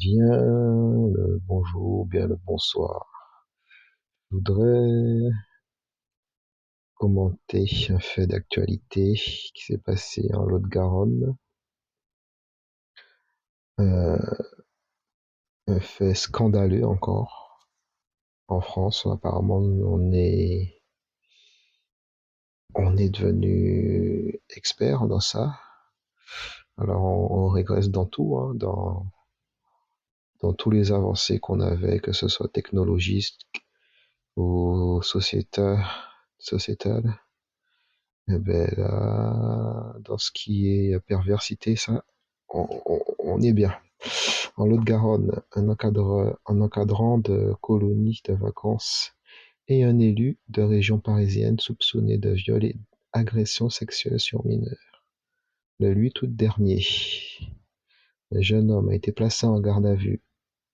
Bien le bonjour, bien le bonsoir. Je voudrais commenter un fait d'actualité qui s'est passé en Lot-de-Garonne. Euh, un fait scandaleux encore. En France, apparemment, on est devenu expert dans ça. Alors, on régresse dans tout, hein, dans tous les avancées qu'on avait, que ce soit technologistes ou sociétales. Eh ben là, dans ce qui est perversité, ça, on est bien. En Lot-de-Garonne, un encadrant de colonies de vacances et un élu de région parisienne soupçonné de viol et agression sexuelle sur mineur. Le 8 août dernier, un jeune homme a été placé en garde à vue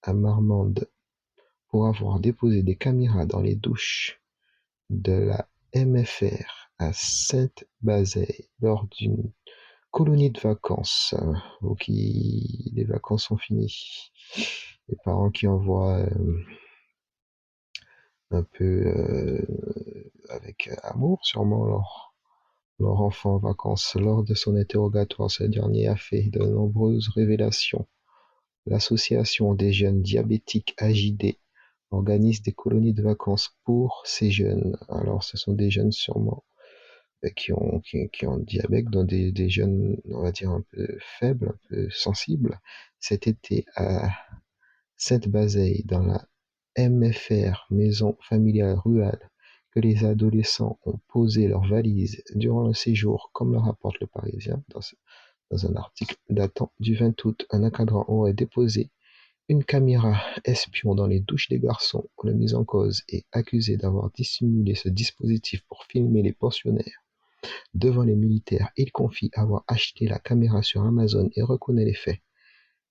à Marmande pour avoir déposé des caméras dans les douches de la MFR à Sainte-Bazeille lors d'une colonie de vacances, ou qui les vacances sont finies. Les parents qui envoient un peu avec amour sûrement leur enfant en vacances. Lors de son interrogatoire, ce dernier a fait de nombreuses révélations. L'association des jeunes diabétiques AJD organise des colonies de vacances pour ces jeunes. Alors ce sont des jeunes sûrement qui ont le diabète, dans des jeunes, on va dire, un peu faibles, un peu sensibles. Cet été, à Sainte-Bazeille, dans la MFR, Maison familiale rurale, que les adolescents ont posé leurs valises durant le séjour, comme le rapporte le Parisien dans un article datant du 20 août. Un encadrant aurait déposé une caméra espion dans les douches des garçons. Le mis en cause est accusé d'avoir dissimulé ce dispositif pour filmer les pensionnaires. Devant les militaires, il confie avoir acheté la caméra sur Amazon et reconnaît les faits.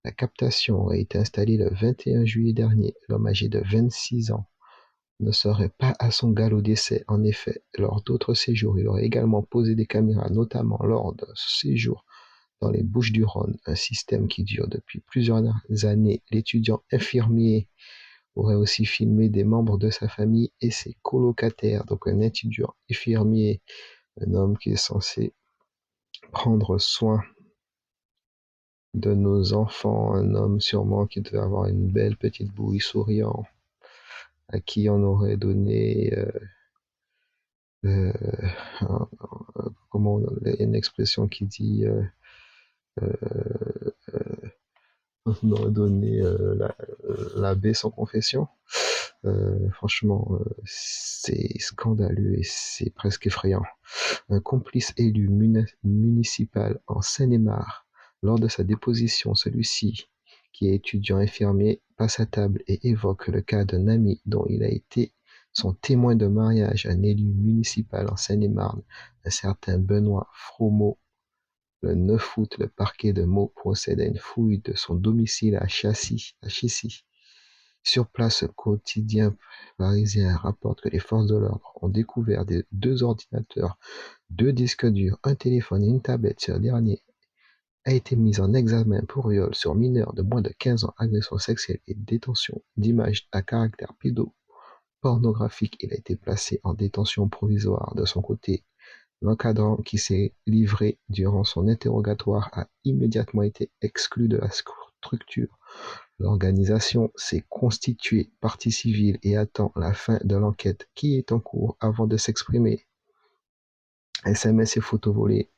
La captation aurait été installée le 21 juillet dernier. L'homme âgé de 26 ans ne serait pas à son galop d'essai. En effet, lors d'autres séjours, il aurait également posé des caméras, notamment lors de ce séjour dans les Bouches-du-Rhône, un système qui dure depuis plusieurs années. L'étudiant infirmier aurait aussi filmé des membres de sa famille et ses colocataires. Donc un étudiant infirmier, un homme qui est censé prendre soin de nos enfants, un homme sûrement qui devait avoir une belle petite bouille souriant, à qui on aurait donné, euh, comment, une expression qui dit, on aurait donné l'abbé sans confession. Franchement, c'est scandaleux et c'est presque effrayant. Un complice élu municipal en Seine-et-Marne, lors de sa déposition, celui-ci, qui est étudiant infirmier, passe à table et évoque le cas d'un ami dont il a été son témoin de mariage, un élu municipal en Seine-et-Marne, un certain Benoît Fromeau. Le 9 août, le parquet de Meaux procède à une fouille de son domicile à Chessy. Sur place, le quotidien parisien rapporte que les forces de l'ordre ont découvert deux ordinateurs, deux disques durs, un téléphone et une tablette. Ce dernier a été mis en examen pour viol sur mineur de moins de 15 ans, agression sexuelle et détention d'images à caractère pédopornographique. Il a été placé en détention provisoire. De son côté, l'encadrant qui s'est livré durant son interrogatoire a immédiatement été exclu de la structure. L'organisation s'est constituée partie civile et attend la fin de l'enquête qui est en cours avant de s'exprimer. SMS et photos volées.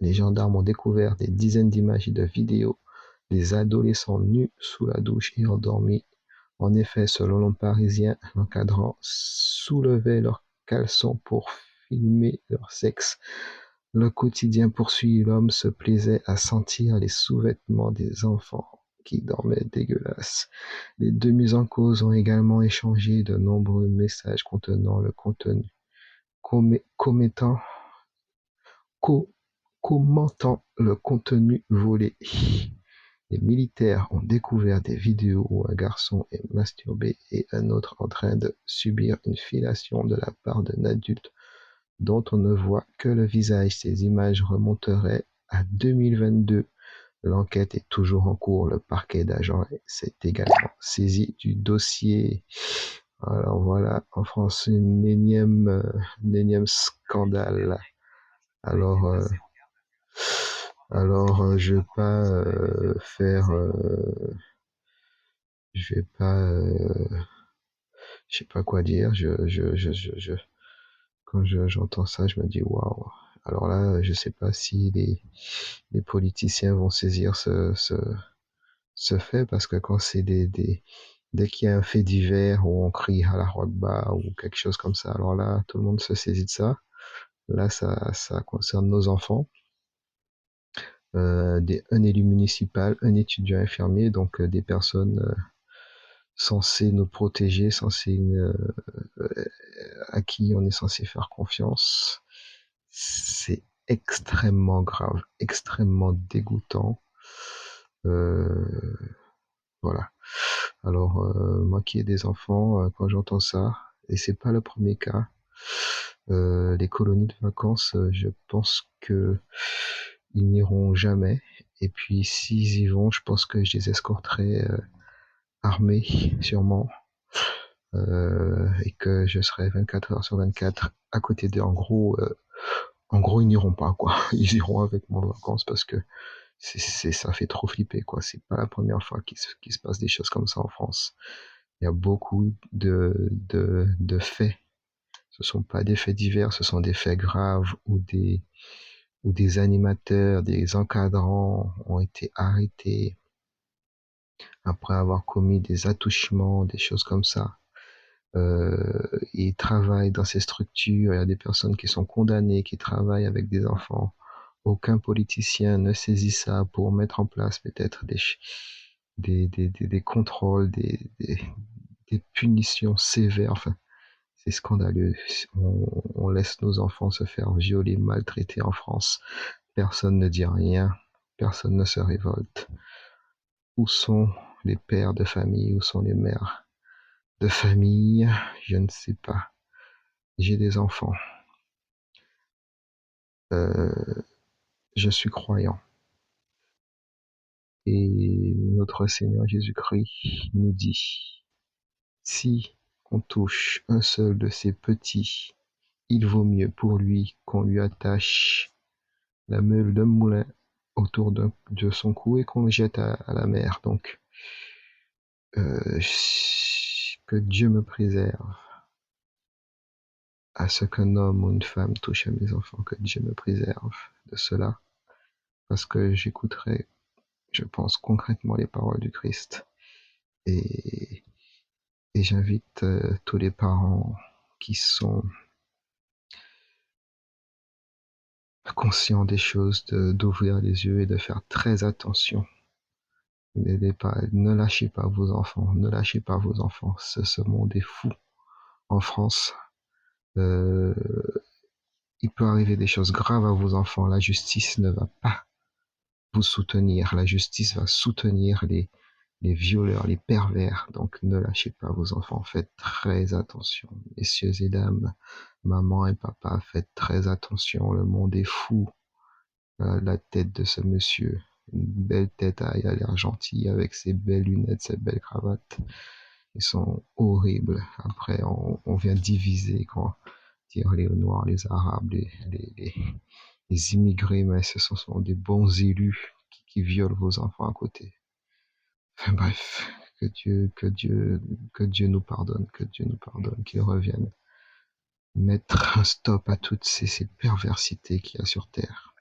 Les gendarmes ont découvert des dizaines d'images et de vidéos des adolescents nus sous la douche et endormis. En effet, selon le Parisien, l'encadrant soulevait leurs caleçons pour filmer leur sexe. Le quotidien poursuit: l'homme se plaisait à sentir les sous-vêtements des enfants qui dormaient dégueulasses. Les deux mises en cause ont également échangé de nombreux messages contenant le contenu commettant co- commentant le contenu volé. Les militaires ont découvert des vidéos où un garçon est masturbé et un autre en train de subir une fellation de la part d'un adulte dont on ne voit que le visage. Ces images remonteraient à 2022. L'enquête est toujours en cours. Le parquet d'agents s'est également saisi du dossier. Alors voilà, en France, un énième scandale. Alors, je vais pas faire, je vais pas, je sais pas quoi dire. Quand j'entends ça, je me dis waouh. Alors là, je sais pas si les politiciens vont saisir ce fait parce que quand c'est dès qu'il y a un fait divers où on crie à la Rwagba ou quelque chose comme ça, alors là, tout le monde se saisit de ça. Là, ça concerne nos enfants. Un élu municipal, un étudiant infirmier, donc des personnes censées nous protéger, à qui on est censé faire confiance. C'est extrêmement grave, extrêmement dégoûtant. Euh, voilà. Alors, moi qui ai des enfants, quand j'entends ça, et c'est pas le premier cas, les colonies de vacances, je pense que ils n'iront jamais. Et puis, s'ils y vont, je pense que je les escorterai armés, sûrement, et que je serai 24 heures sur 24 à côté d'eux. En gros, ils n'iront pas, quoi. Ils iront avec moi en vacances parce que ça fait trop flipper, quoi. C'est pas la première fois qu'il se passe des choses comme ça en France. Il y a beaucoup de faits. Ce sont pas des faits divers, ce sont des faits graves où des animateurs, des encadrants ont été arrêtés après avoir commis des attouchements, des choses comme ça. Ils travaillent dans ces structures, il y a des personnes qui sont condamnées, qui travaillent avec des enfants. Aucun politicien ne saisit ça pour mettre en place peut-être des contrôles, des punitions sévères. Enfin, c'est scandaleux. On laisse nos enfants se faire violer, maltraiter en France. Personne ne dit rien. Personne ne se révolte. Où sont les pères de famille? Où sont les mères de famille? Je ne sais pas. J'ai des enfants. Euh, je suis croyant. Et notre Seigneur Jésus-Christ nous dit, si on touche un seul de ces petits, il vaut mieux pour lui qu'on lui attache la meule d'un moulin autour de son cou et qu'on le jette à la mer. Donc, euh, que Dieu me préserve à ce qu'un homme ou une femme touche à mes enfants, que Dieu me préserve de cela, parce que j'écouterai, je pense, concrètement les paroles du Christ. Et, et j'invite tous les parents qui sont conscients des choses d'ouvrir les yeux et de faire très attention. Ne lâchez pas vos enfants, ne lâchez pas vos enfants. Ce monde est fou en France. Euh, il peut arriver des choses graves à vos enfants. La justice ne va pas vous soutenir. La justice va soutenir les violeurs, les pervers. Donc ne lâchez pas vos enfants. Faites très attention. Messieurs et dames, maman et papa, faites très attention. Le monde est fou. La tête de ce monsieur. Une belle tête, il a l'air gentil avec ses belles lunettes, ses belles cravates. Ils sont horribles. Après, on vient diviser, quoi. Dire les Noirs, les Arabes, les immigrés, mais ce sont des bons élus qui violent vos enfants à côté. Enfin bref, que Dieu nous pardonne, que Dieu nous pardonne, qu'il revienne mettre un stop à toutes ces perversités qu'il y a sur Terre.